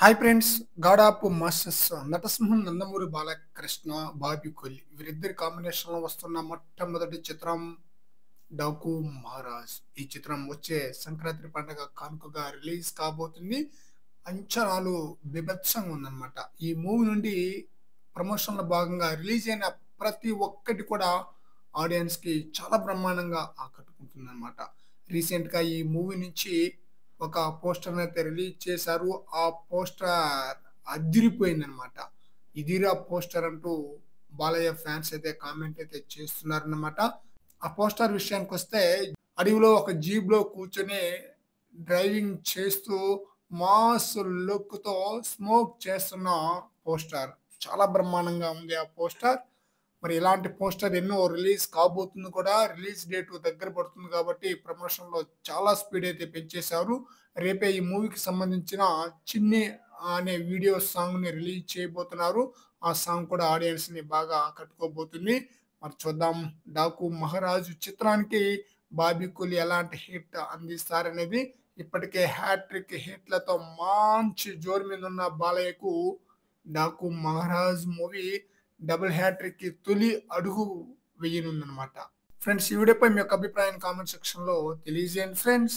Hi friends! 'God of masters' నటసింహం నందమూరి బాలకృష్ణ, బాబీ కొలి వీరిద్దరి కాంబినేషన్‌లో వస్తున్న మొట్టమొదటి చిత్రం 'డాకు మహారాజ్'. ఈ చిత్రం వచ్చే సంక్రాంతి పండుగ కానుకగా రిలీజ్ కాబోతుంది. అంచనాలు బీభత్సంగా ఉందన్నమాట. ఈ మూవీ నుండి ప్రమోషన్‌లో భాగంగా రిలీజ్ అయిన ప్రతి ఒక్కటి కూడా ఆడియన్స్‌కి చాలా బ్రహ్మాండంగా ఆకట్టుకుంటుందన్నమాట. రీసెంట్‌గా ఈ మూవీ నుంచి ఒక పోస్టర్‌నైతే రిలీజ్ చేశారు. ఆ పోస్టర్ అదిరిపోయిందనమాట. ఇదిరా పోస్టర్ అంటూ బాలయ్య ఫ్యాన్స్ అయితే కామెంట్ అయితే చేస్తున్నారన్నమాట. ఆ పోస్టర్ విషయానికొస్తే అడవిలో ఒక జీప్‌లో కూర్చొని డ్రైవింగ్ చేస్తూ మాస్ లుక్‌తో స్మోక్ చేస్తున్న పోస్టర్. చాలా బ్రహ్మాండంగా ఉంది ఆ పోస్టర్. మరి ఇలాంటి పోస్టర్ ఎన్నో రిలీజ్ కాబోతుంది కూడా. రిలీజ్ డేట్ దగ్గర పడుతుంది కాబట్టి ప్రమోషన్‌లో చాలా స్పీడ్ అయితే పెంచేశారు. రేపే ఈ మూవీకి సంబంధించిన 'చిన్ని' అనే వీడియో సాంగ్‌ని రిలీజ్ చేయబోతున్నారు. ఆ సాంగ్ కూడా ఆడియన్స్‌ని బాగా ఆకట్టుకోబోతుంది. మరి చూద్దాం 'డాకు మహారాజు' చిత్రానికి బాబీ కొలి ఎలాంటి హిట్ అందిస్తారనేది. ఇప్పటికే హ్యాట్రిక్ హిట్‌లతో మంచి జోరు మీదున్న బాలయ్యకు 'డాకు మహారాజ్' మూవీ డబుల్ హ్యాట్రిక్‌కి తొలి అడుగు వేయనుందనమాట. ఫ్రెండ్స్, ఈ వీడియోపై మీ యొక్క అభిప్రాయాన్ని కామెంట్ సెక్షన్‌లో తెలియజేయండి ఫ్రెండ్స్.